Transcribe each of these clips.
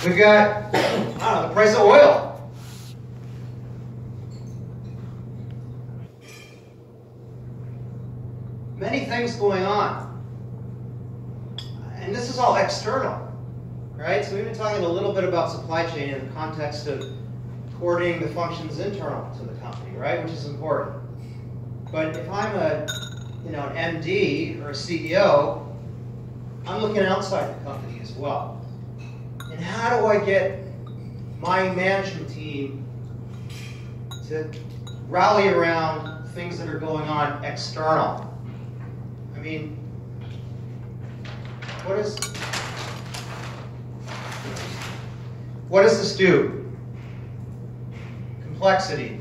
We've got, I don't know, the price of oil. Many things going on. And this is all external, right? So we've been talking a little bit about supply chain in the context of coordinating the functions internal to the company, right? Which is important. But if I'm an MD or a CEO, I'm looking outside the company as well. And how do I get my management team to rally around things that are going on external? I mean, what does this do? Complexity.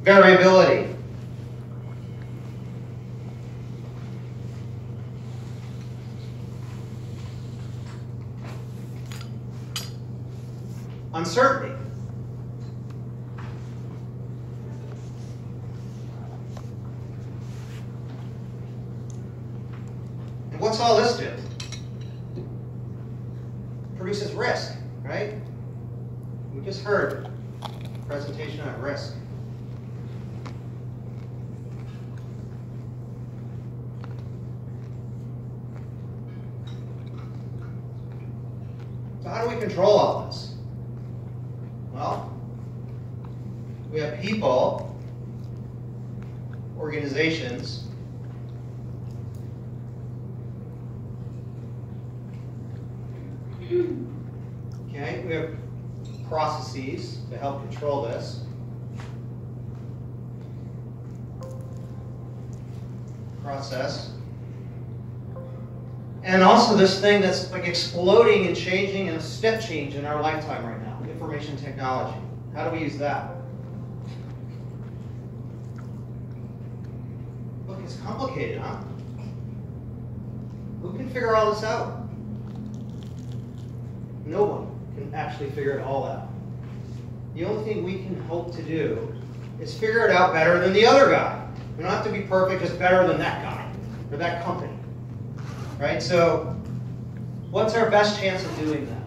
Variability. Uncertainty. And what's all this do? Produces risk, right? We just heard a presentation on risk. So how do we control all this? Well, we have people, organizations, okay, we have processes to help control this. Process. And also this thing that's like exploding and changing in a step change in our lifetime right now, information technology. How do we use that? Look, it's complicated, huh? Who can figure all this out? No one can actually figure it all out. The only thing we can hope to do is figure it out better than the other guy. We don't have to be perfect, just better than that guy or that company. Right? So, what's our best chance of doing that?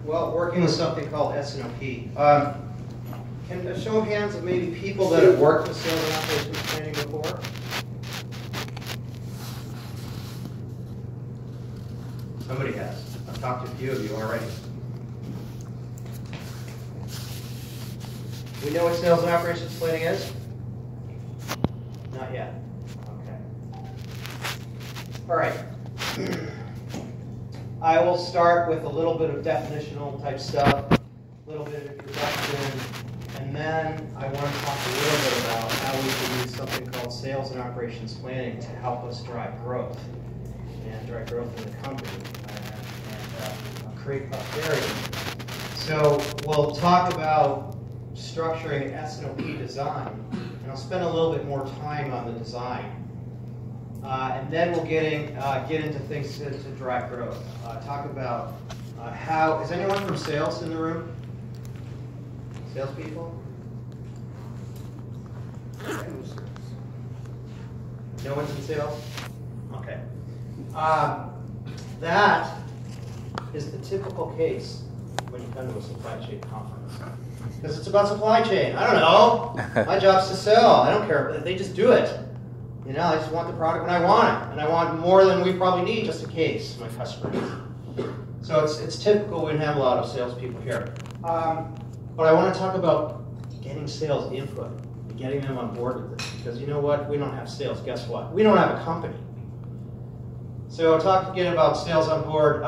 Well, working with something called S&OP. Can a show of hands of maybe people that have worked with sales and operations planning before? Somebody has. I've talked to a few of you already. We know what sales and operations planning is? Not yet. Okay. All right. I will start with a little bit of definitional type stuff, a little bit of introduction, and then I want to talk a little bit about how we can use something called sales and operations planning to help us drive growth and drive growth in the company and create prosperity. So we'll talk about structuring S&OP design, and I'll spend a little bit more time on the design. And then we'll get into things to drive growth. Talk about how, is anyone from sales in the room? Salespeople? No one's in sales? Okay. That is the typical case when you come to a supply chain conference. Because it's about supply chain. I don't know. My job's to sell. I don't care. They just do it. You know, I just want the product when I want it. And I want more than we probably need just in case my customer needs. So it's typical we have a lot of salespeople here. But I want to talk about getting sales input and getting them on board with this. Because you know what? We don't have sales. Guess what? We don't have a company. So I'll talk again about sales on board.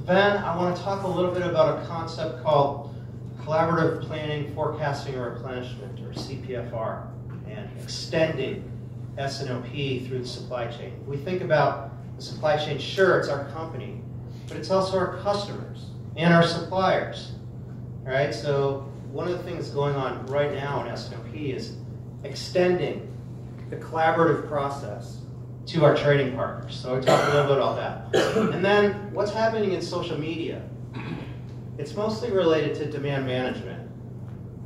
Then I want to talk a little bit about a concept called collaborative planning, forecasting, and replenishment, or CPFR, and extending S&OP through the supply chain. We think about the supply chain, sure, it's our company, but it's also our customers and our suppliers. All right, so one of the things going on right now in S&OP is extending the collaborative process to our trading partners. So we talk a little bit about that. And then what's happening in social media? It's mostly related to demand management.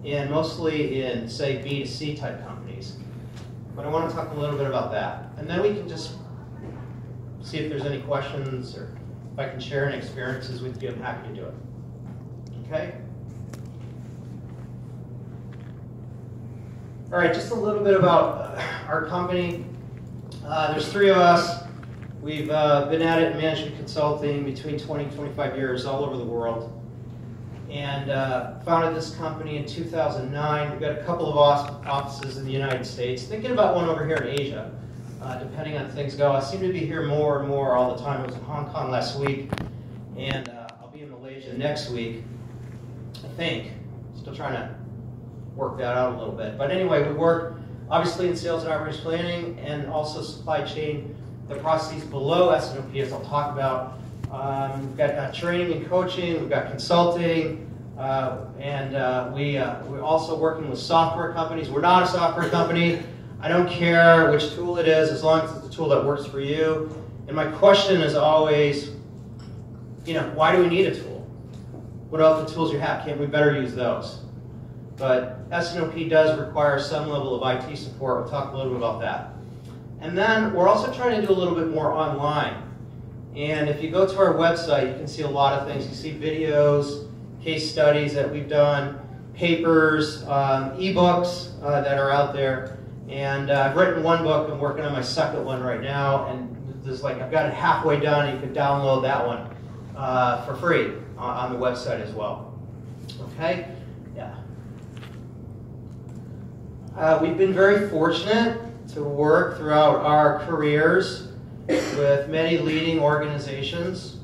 and mostly in, say, B2C type companies. But I want to talk a little bit about that. And then we can just see if there's any questions, or if I can share any experiences with you, I'm happy to do it. Okay? All right, just a little bit about our company. There's 3 of us. We've been at it in management consulting between 20 and 25 years all over the world. And founded this company in 2009. We've got a couple of offices in the United States. Thinking about one over here in Asia, depending on things go. I seem to be here more and more all the time. I was in Hong Kong last week, and I'll be in Malaysia next week, I think. Still trying to work that out a little bit. But anyway, we work obviously in sales and operations planning, and also supply chain, the processes below S&OP, as I'll talk about. We've got training and coaching, we've got consulting, and we're also working with software companies. We're not a software company. I don't care which tool it is, as long as it's a tool that works for you. And my question is always, why do we need a tool? What about the tools you have? Can't we better use those? But S&OP does require some level of IT support. We'll talk a little bit about that. And then we're also trying to do a little bit more online. And if you go to our website, you can see a lot of things. You see videos, case studies that we've done, papers, ebooks that are out there. And I've written 1 book. I'm working on my 2nd one right now. And I've got it halfway done. You can download that one for free on the website as well. Okay? Yeah. We've been very fortunate to work throughout our careers with many leading organizations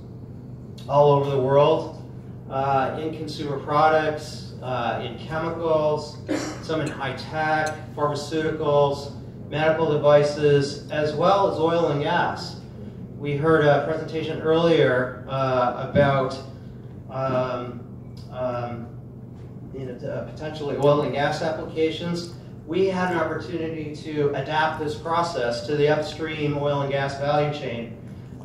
all over the world, in consumer products, in chemicals, some in high tech, pharmaceuticals, medical devices, as well as oil and gas. We heard a presentation earlier about potentially oil and gas applications. We had an opportunity to adapt this process to the upstream oil and gas value chain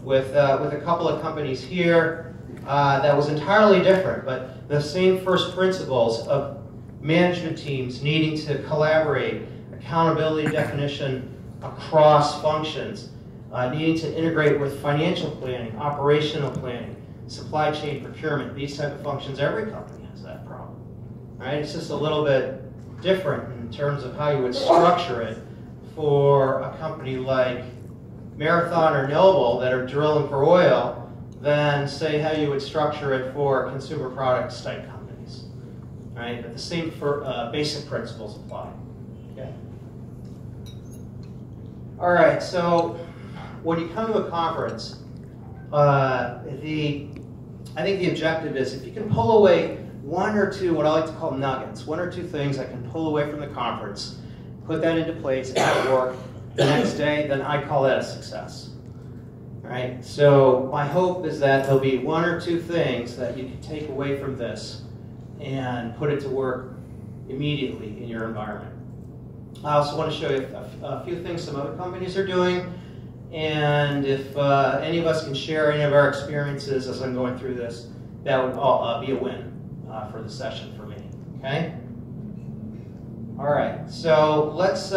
with a couple of companies here that was entirely different, but the same first principles of management teams needing to collaborate, accountability definition across functions, needing to integrate with financial planning, operational planning, supply chain procurement, these type of functions. Every company has that problem, right? It's just a little bit different in terms of how you would structure it for a company like Marathon or Noble that are drilling for oil than, say, how you would structure it for consumer products type companies, right? But the same basic principles apply. Okay. All right. So when you come to a conference, I think the objective is, if you can pull away 1 or 2, what I like to call nuggets, 1 or 2 things I can pull away from the conference, put that into place at work the next day, then I call that a success. All right? So my hope is that there'll be 1 or 2 things that you can take away from this and put it to work immediately in your environment. I also want to show you a few things some other companies are doing, and if any of us can share any of our experiences as I'm going through this, that would all be a win for the session for me. Okay? All right. So let's,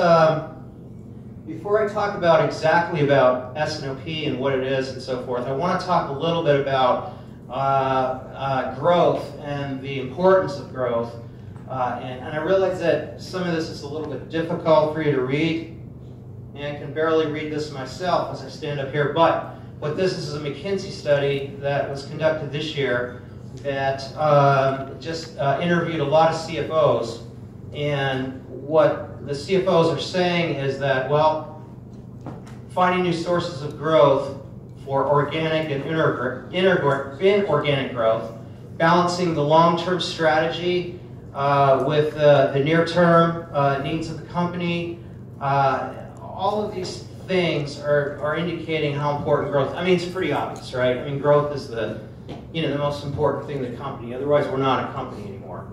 before I talk about exactly about S&OP and what it is and so forth, I want to talk a little bit about growth and the importance of growth. And I realize that some of this is a little bit difficult for you to read, and I can barely read this myself as I stand up here, but what this is a McKinsey study that was conducted this year that just interviewed a lot of CFOs, and what the CFOs are saying is that, well, finding new sources of growth for organic and inorganic growth, balancing the long-term strategy with the near-term needs of the company, all of these things are indicating how important growth. I mean, it's pretty obvious, right? I mean, growth is the most important thing in the company. Otherwise, we're not a company anymore.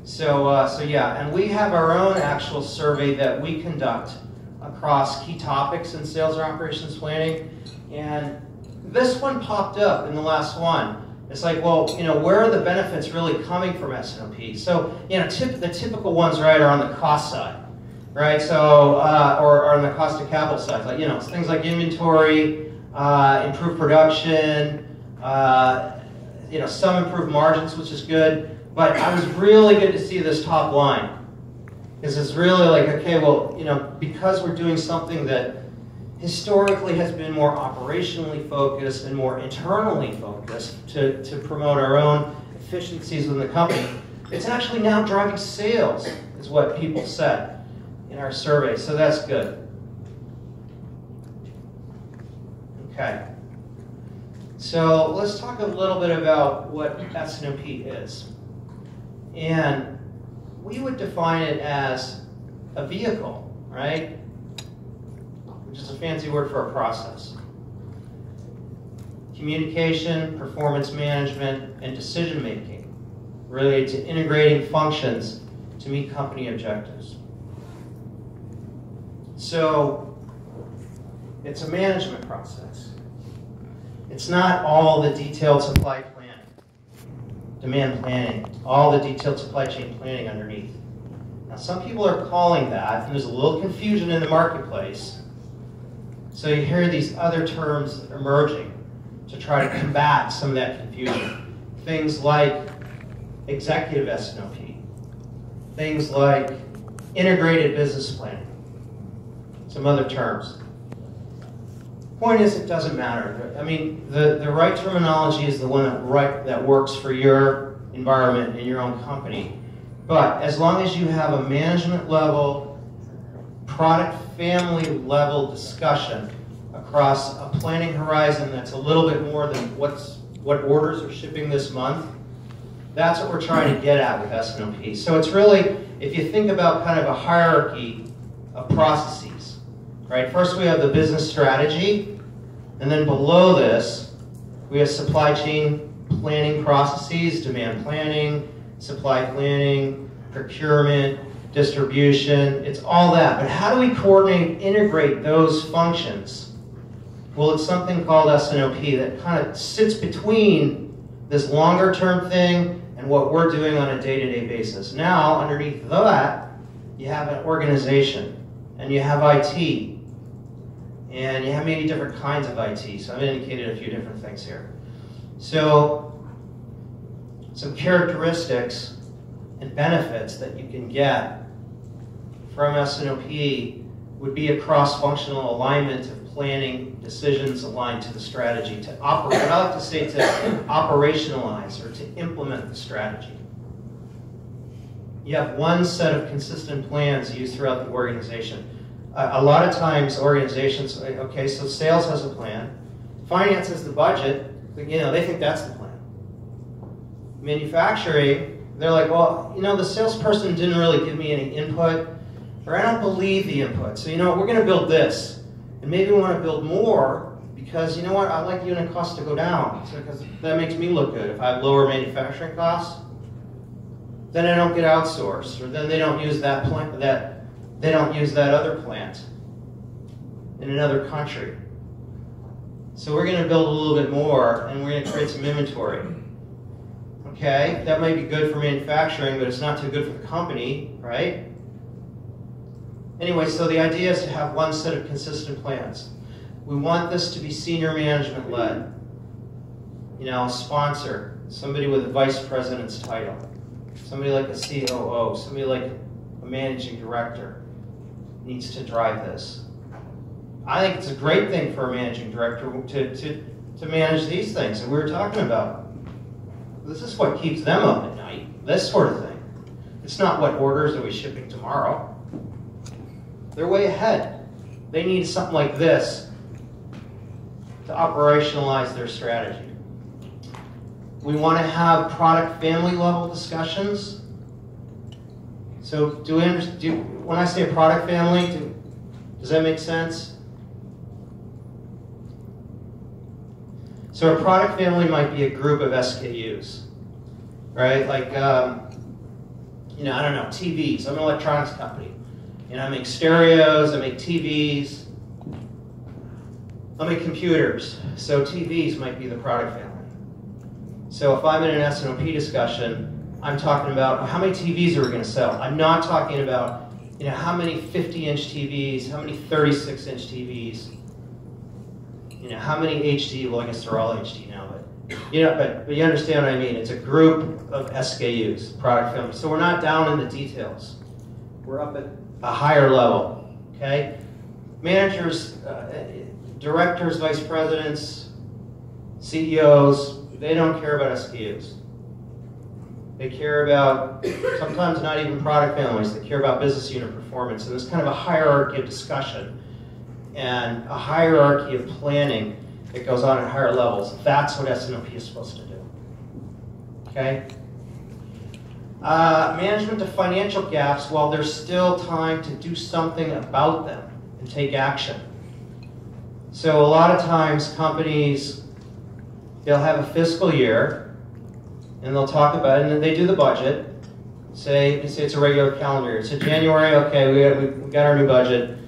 So yeah, and we have our own actual survey that we conduct across key topics in sales or operations planning. And this one popped up in the last one. It's like, well, where are the benefits really coming from S&OP? So, the typical ones, right, are on the cost side, right? So, or on the cost of capital side, like, things like inventory, improved production, some improved margins, which is good. But I was really good to see this top line, because it's really like, okay, well, because we're doing something that historically has been more operationally focused and more internally focused to promote our own efficiencies within the company, it's actually now driving sales, is what people said in our survey, so that's good. Okay, so let's talk a little bit about what S&OP is. And we would define it as a vehicle, right? Which is a fancy word for a process. Communication, performance management, and decision making related to integrating functions to meet company objectives. So it's a management process. It's not all the detailed supply planning, demand planning, all the detailed supply chain planning underneath. Now some people are calling that, and there's a little confusion in the marketplace. So you hear these other terms emerging to try to combat some of that confusion. Things like executive S&OP, things like integrated business planning, some other terms. Point is, it doesn't matter. I mean, the right terminology is the one that works for your environment and your own company. But as long as you have a management level, product family level discussion across a planning horizon that's a little bit more than what orders are shipping this month, that's what we're trying to get at with S&OP. So it's really, if you think about kind of a hierarchy of processes, right? First we have the business strategy, and then below this we have supply chain planning processes, demand planning, supply planning, procurement, distribution, it's all that. But how do we coordinate, integrate those functions? Well, it's something called S&OP that kind of sits between this longer term thing and what we're doing on a day-to-day basis. Now, underneath that, you have an organization, and you have IT, and you have maybe different kinds of IT. So I've indicated a few different things here. So, some characteristics and benefits that you can get from S&OP would be a cross-functional alignment of planning decisions aligned to the strategy, to operate, what I like to say, to operationalize or to implement the strategy. You have one set of consistent plans used throughout the organization. A lot of times organizations, okay, so sales has a plan, finance has the budget, they think that's the plan. Manufacturing, they're like, well, the salesperson didn't really give me any input, or I don't believe the input. So, we're going to build this. And maybe we want to build more because, I like unit costs to go down. Because that makes me look good. If I have lower manufacturing costs, then I don't get outsourced, or then they don't use that plant, they don't use that other plant in another country. So we're going to build a little bit more, and we're going to create some inventory. Okay, that might be good for manufacturing, but it's not too good for the company, right? Anyway, so the idea is to have one set of consistent plans. We want this to be senior management led. A sponsor, somebody with a vice president's title, somebody like a COO, somebody like a managing director needs to drive this. I think it's a great thing for a managing director to manage these things that we were talking about. This is what keeps them up at night, this sort of thing. It's not what orders are we shipping tomorrow. They're way ahead. They need something like this to operationalize their strategy. We want to have product family level discussions. So when I say a product family, does that make sense? So a product family might be a group of SKUs, right? Like, I don't know, TVs. I'm an electronics company. I make stereos, I make TVs, I make computers. So TVs might be the product family. So if I'm in an S&OP discussion, I'm talking about how many TVs are we going to sell. I'm not talking about, how many 50-inch TVs, how many 36-inch TVs, how many HD. Well, I guess they're all HD now, but you understand what I mean. It's a group of SKUs, product family. So we're not down in the details. We're up at a higher level. Okay, managers, directors, vice presidents, CEOs. They don't care about SKUs. They care about, sometimes not even product families, they care about business unit performance. And there's kind of a hierarchy of discussion and a hierarchy of planning that goes on at higher levels. That's what S&OP is supposed to do. Okay? Management of financial gaps, while there's still time to do something about them and take action. So a lot of times companies, they'll have a fiscal year, and they'll talk about it, and then they do the budget. Say it's a regular calendar year. So January, okay, we got our new budget.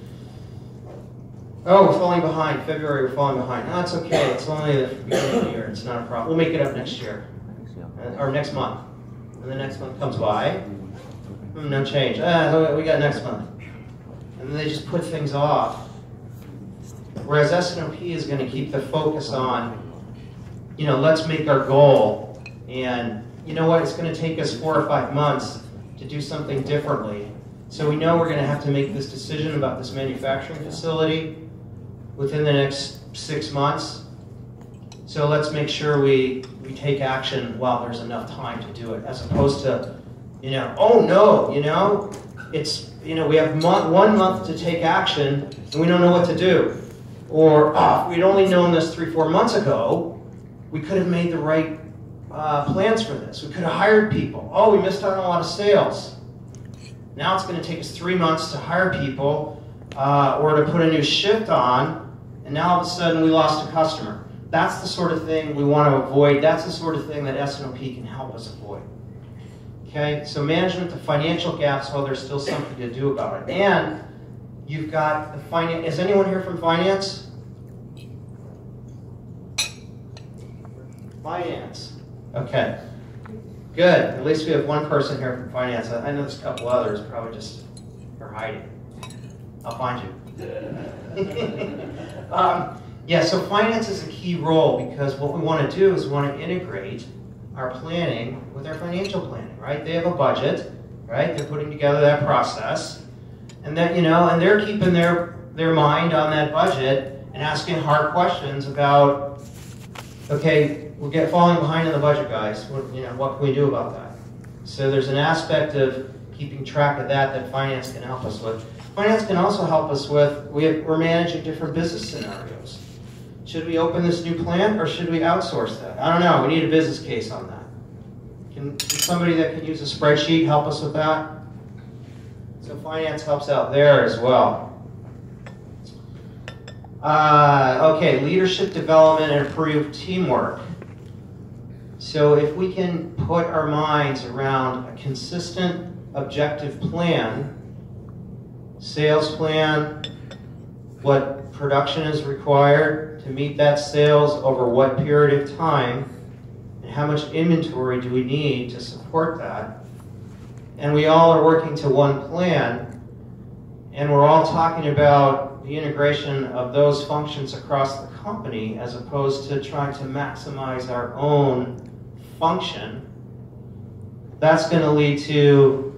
Oh, we're falling behind. February, we're falling behind. No, it's okay. It's only the beginning of the year. It's not a problem. We'll make it up next year, or next month. And the next month comes by. No change. We got next month. And then they just put things off. Whereas S&OP is going to keep the focus on, let's make our goal. And you know what? It's going to take us 4 or 5 months to do something differently. So we know we're going to have to make this decision about this manufacturing facility within the next 6 months. So let's make sure we take action while there's enough time to do it, as opposed to, oh no, it's, we have 1 month to take action and we don't know what to do. Or, if we'd only known this 3 or 4 months ago, we could have made the right plans for this. We could have hired people. Oh, we missed out on a lot of sales. Now it's going to take us 3 months to hire people or to put a new shift on, and now all of a sudden we lost a customer. That's the sort of thing we want to avoid. That's the sort of thing that S&OP can help us avoid. Okay, so management of financial gaps while there's still something to do about it. And you've got the finance. Is anyone here from finance? Finance. Okay, good. At least we have one person here from finance. I know there's a couple others, probably just are hiding. I'll find you. Yeah, so finance is a key role because what we want to do is we want to integrate our planning with our financial planning, right? They have a budget, right? They're putting together that process, and then and they're keeping their mind on that budget and asking hard questions about, okay, we're falling behind in the budget, guys. What can we do about that? So there's an aspect of keeping track of that finance can help us with. Finance can also help us with, we're managing different business scenarios. Should we open this new plant or should we outsource that? I don't know. We need a business case on that. Can somebody that can use a spreadsheet help us with that? So finance helps out there as well. Okay, leadership development and improved teamwork. So if we can put our minds around a consistent objective plan, sales plan, what production is required to meet that sales over what period of time, and how much inventory do we need to support that, and we all are working to one plan, and we're all talking about the integration of those functions across the company as opposed to trying to maximize our own function, that's going to lead to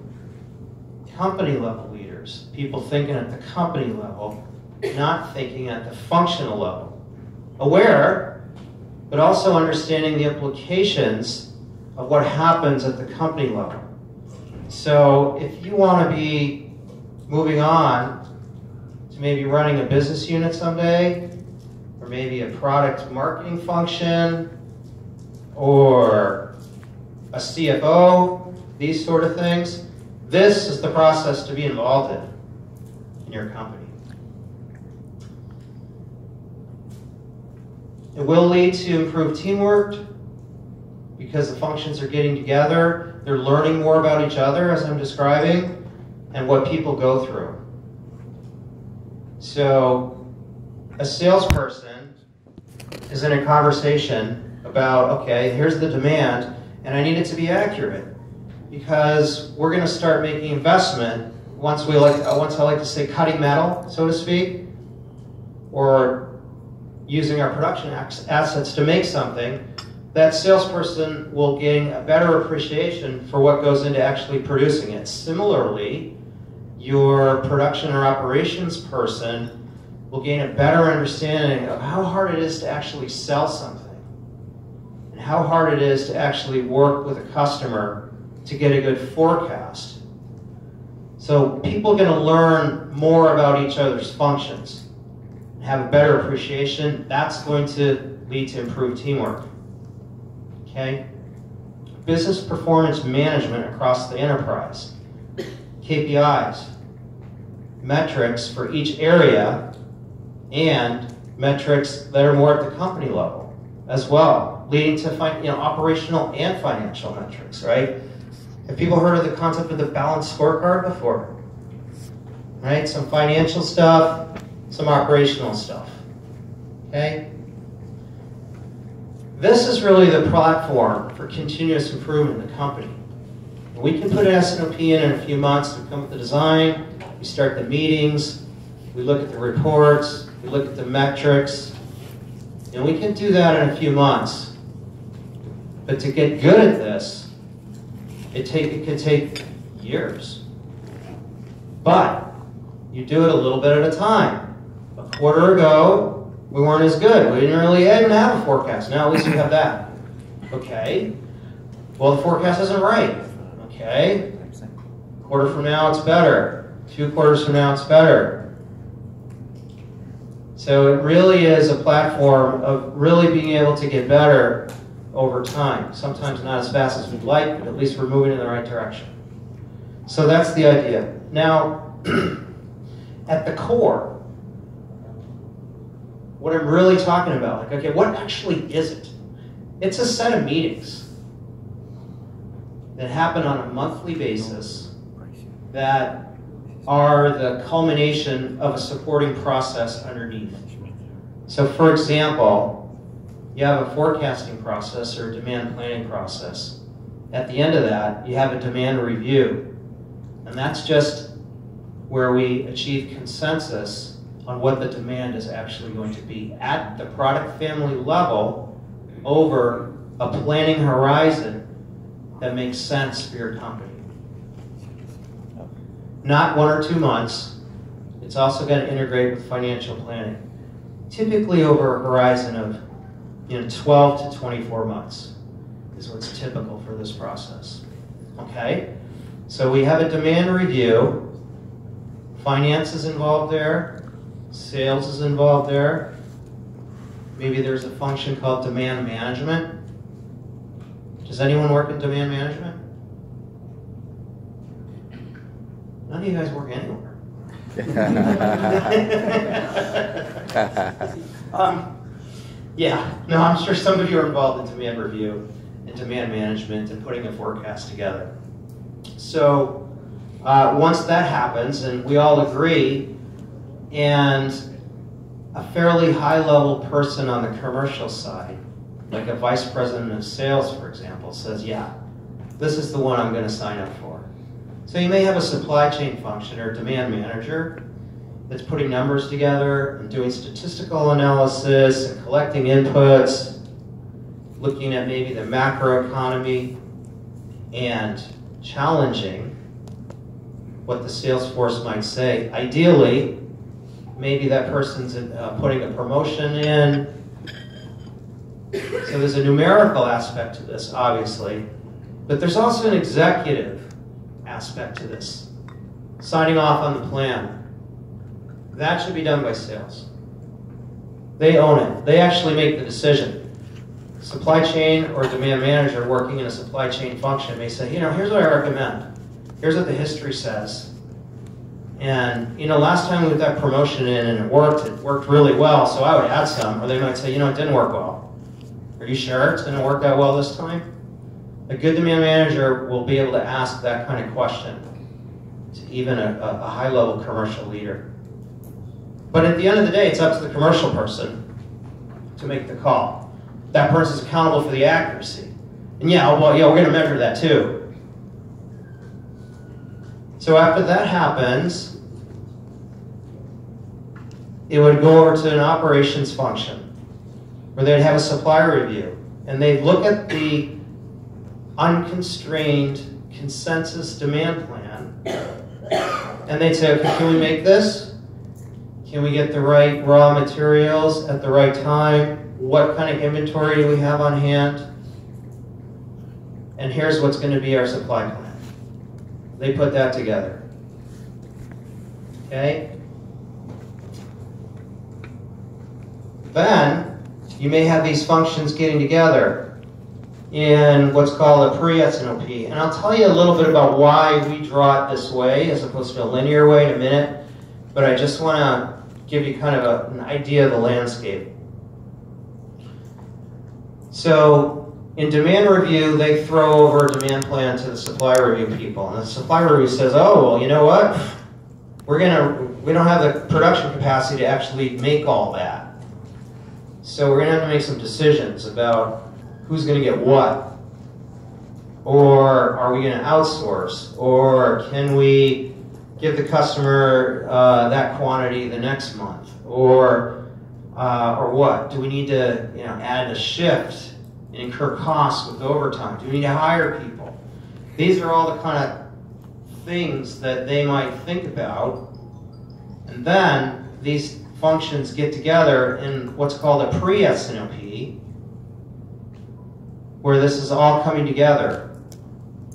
company level leaders, people thinking at the company level, not thinking at the functional level. Aware, but also understanding the implications of what happens at the company level. So if you want to be moving on to maybe running a business unit someday, or maybe a product marketing function, or a CFO, these sort of things, this is the process to be involved in your company. It will lead to improved teamwork because the functions are getting together, they're learning more about each other as I'm describing, and what people go through. So a salesperson is in a conversation about, okay, here's the demand, and I need it to be accurate, because we're going to start making investment once I like to say cutting metal, so to speak, or using our production assets to make something. That salesperson will gain a better appreciation for what goes into actually producing it. Similarly, your production or operations person will gain a better understanding of how hard it is to actually sell something, and how hard it is to actually work with a customer to get a good forecast. So people are going to learn more about each other's functions and have a better appreciation. That's going to lead to improved teamwork. Okay? Business performance management across the enterprise. KPIs, metrics for each area, and metrics that are more at the company level as well, leading to operational and financial metrics, right? Have people heard of the concept of the balanced scorecard before? Right? Some financial stuff, some operational stuff. Okay? This is really the platform for continuous improvement in the company. We can put an S&OP in a few months. We come with the design, we start the meetings, we look at the reports, we look at the metrics, and we can do that in a few months. But to get good at this, it could take years. But you do it a little bit at a time. A quarter ago, we weren't as good. We didn't really even have a forecast. Now at least we have that. Okay. Well, the forecast isn't right. Okay. A quarter from now, it's better. 2 quarters from now, it's better. So it really is a platform of really being able to get better over time. Sometimes not as fast as we'd like, but at least we're moving in the right direction. So that's the idea. Now, at the core, what I'm really talking about, like, okay, what actually is it? It's a set of meetings that happen on a monthly basis that are the culmination of a supporting process underneath. So for example, you have a forecasting process or a demand planning process. At the end of that, you have a demand review. And that's just where we achieve consensus on what the demand is actually going to be at the product family level over a planning horizon that makes sense for your company. Not 1 or 2 months. It's also going to integrate with financial planning. Typically over a horizon of 12 to 24 months is what's typical for this process. Okay? So we have a demand review. Finance is involved there. Sales is involved there. Maybe there's a function called demand management. Does anyone work in demand management? None of you guys work anywhere. Yeah, no, I'm sure some of you are involved in demand review and demand management and putting a forecast together. So once that happens and we all agree, and a fairly high-level person on the commercial side, like a vice president of sales, for example, says, yeah, this is the one I'm going to sign up for. So you may have a supply chain function or demand manager that's putting numbers together and doing statistical analysis and collecting inputs, looking at maybe the macro economy and challenging what the sales force might say. Ideally, maybe that person's putting a promotion in. So there's a numerical aspect to this, obviously, but there's also an executive aspect to this. Signing off on the plan. That should be done by sales. They own it. They actually make the decision. Supply chain or demand manager working in a supply chain function may say, here's what I recommend. Here's what the history says. And, last time we got that promotion in and it worked really well, so I would add some. Or they might say, it didn't work well. Are you sure it's going to work that well this time? A good demand manager will be able to ask that kind of question to even a high-level commercial leader. But at the end of the day, it's up to the commercial person to make the call. that person's accountable for the accuracy. And yeah, well, yeah, we're going to measure that too. So after that happens, it would go over to an operations function where they'd have a supplier review. And they'd look at the unconstrained consensus demand plan, and they'd say, okay, can we make this? Can we get the right raw materials at the right time? What kind of inventory do we have on hand? And here's what's going to be our supply plan. They put that together. Okay? Then, you may have these functions getting together in what's called a pre-SNOP. And I'll tell you a little bit about why we draw it this way as opposed to a linear way in a minute. But I just want to give you kind of an idea of the landscape. So in demand review, they throw over a demand plan to the supplier review people. And the supplier review says, oh, well, you know what? We don't have the production capacity to actually make all that. So we're going to have to make some decisions about who's going to get what. Or are we going to outsource? Or can we give the customer that quantity the next month? Or what? Do we need to add a shift and incur costs with overtime? Do we need to hire people? These are all the kind of things that they might think about. And then these functions get together in what's called a pre-SNOP, where this is all coming together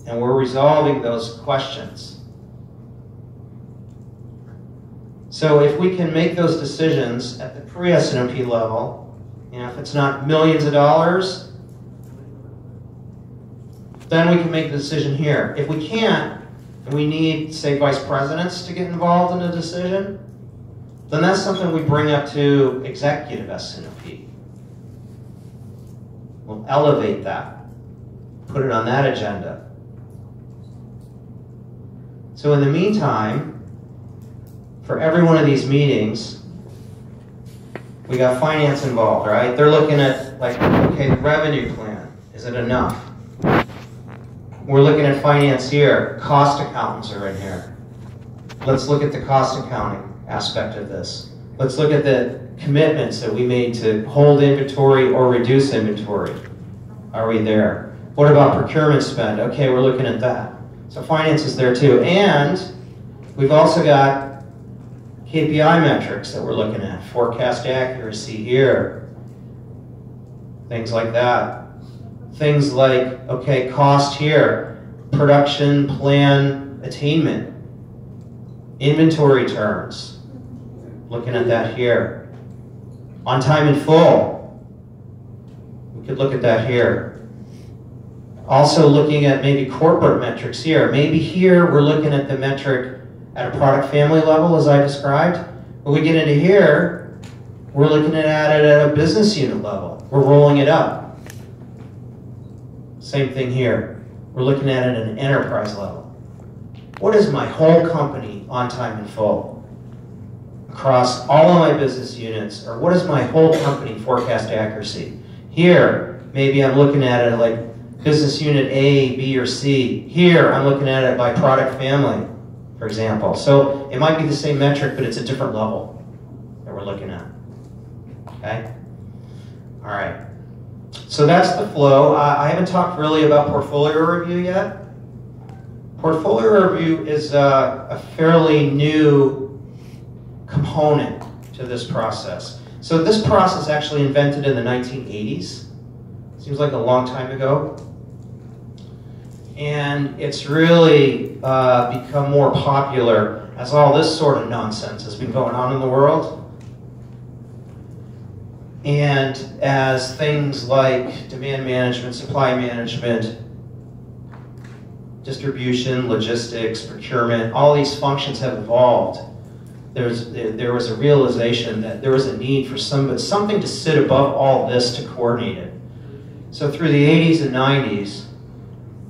and we're resolving those questions. So if we can make those decisions at the pre-SNOP level, if it's not millions of dollars, then we can make the decision here. If we can't, and we need, say, vice presidents to get involved in a decision, then that's something we bring up to executive SNOP. We'll elevate that, put it on that agenda. So in the meantime, for every one of these meetings, we got finance involved, right? They're looking at, like, okay, the revenue plan, is it enough? We're looking at finance here. Cost accountants are in here. Let's look at the cost accounting aspect of this. Let's look at the commitments that we made to hold inventory or reduce inventory. Are we there? What about procurement spend? Okay, we're looking at that. So finance is there too. And we've also got KPI metrics that we're looking at. Forecast accuracy here. Things like that. Things like, okay, cost here. Production plan attainment. Inventory turns. Looking at that here. On time in full. We could look at that here. Also looking at maybe corporate metrics here. Maybe here we're looking at the metric at a product family level as I described. When we get into here, we're looking at it at a business unit level. We're rolling it up. Same thing here. We're looking at it at an enterprise level. What is my whole company on time in full? Across all of my business units, or what is my whole company forecast accuracy? Here, maybe I'm looking at it like business unit A, B, or C. Here, I'm looking at it by product family, for example. So it might be the same metric, but it's a different level that we're looking at. Okay? All right. So that's the flow. I haven't talked really about portfolio review yet. Portfolio review is a fairly new component to this process. So this process actually invented in the 1980s. Seems like a long time ago. And it's really become more popular as all this sort of nonsense has been going on in the world. And as things like demand management, supply management, distribution, logistics, procurement, all these functions have evolved. There was a realization that there was a need for something to sit above all this to coordinate it. So through the 80s and 90s,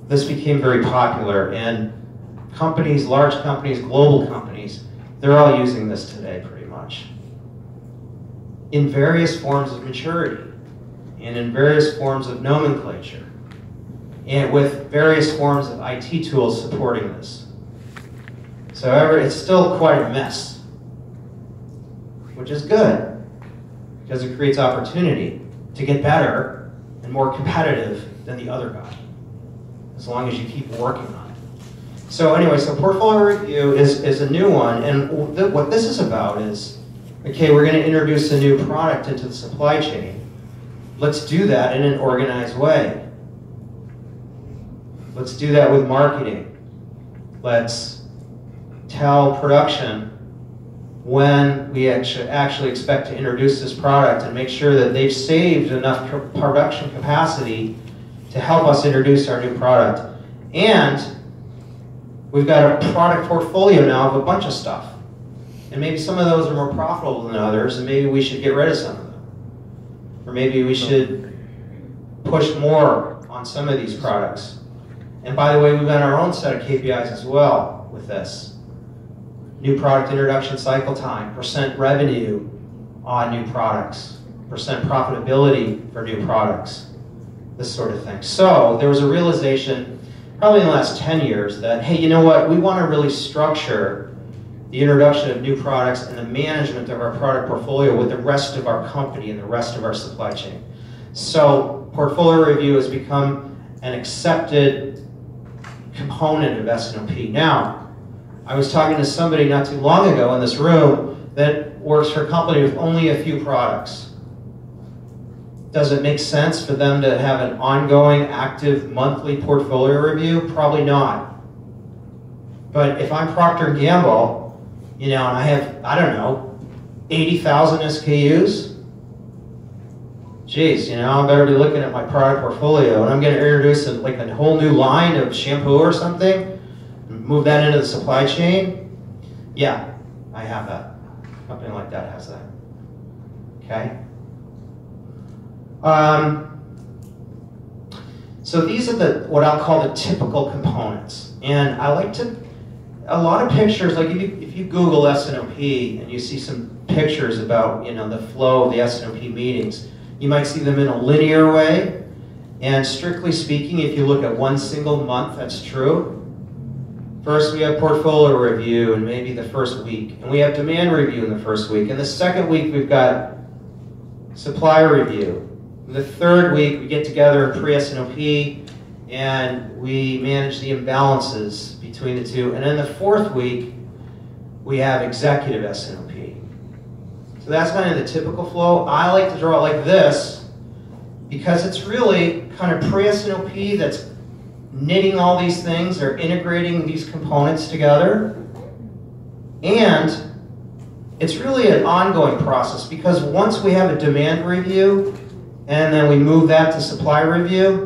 this became very popular, and companies, large companies, global companies, they're all using this today pretty much in various forms of maturity. and in various forms of nomenclature, and with various forms of IT tools supporting this. So it's still quite a mess, which is good, because it creates opportunity to get better and more competitive than the other guy, as long as you keep working on it. So anyway, so portfolio review is a new one, and what this is about is, okay, we're going to introduce a new product into the supply chain. Let's do that in an organized way. Let's do that with marketing. Let's tell production when we actually expect to introduce this product and make sure that they've saved enough production capacity to help us introduce our new product. And we've got a product portfolio now of a bunch of stuff. And maybe some of those are more profitable than others, and maybe we should get rid of some of them. Or maybe we should push more on some of these products. And by the way, we've got our own set of KPIs as well with this. New product introduction cycle time, percent revenue on new products, percent profitability for new products, this sort of thing. So there was a realization, probably in the last 10 years, that, hey, you know what, we want to really structure the introduction of new products and the management of our product portfolio with the rest of our company and the rest of our supply chain. So portfolio review has become an accepted component of S&OP. Now, I was talking to somebody not too long ago in this room that works for a company with only a few products. Does it make sense for them to have an ongoing, active, monthly portfolio review? Probably not. But if I'm Procter & Gamble, you know, and I have, I don't know, 80,000 SKUs, geez, you know, I better be looking at my product portfolio, and I'm going to introduce like a whole new line of shampoo or something, and move that into the supply chain. Yeah, I have that. A company like that has that. Okay. So these are what I'll call the typical components, and I like to. A lot of pictures, like if you Google S&OP and you see some pictures about, you know, the flow of the S&OP meetings, you might see them in a linear way. And strictly speaking, if you look at one single month, that's true. First, we have portfolio review and maybe the first week. And we have demand review in the first week. And the second week, we've got supply review. And the third week, we get together in pre-S&OP and we manage the imbalances between the two. And then the fourth week, we have executive S&OP. So that's kind of the typical flow. I like to draw it like this because it's really kind of pre-S&OP that's knitting all these things or integrating these components together. And it's really an ongoing process because once we have a demand review and then we move that to supply review,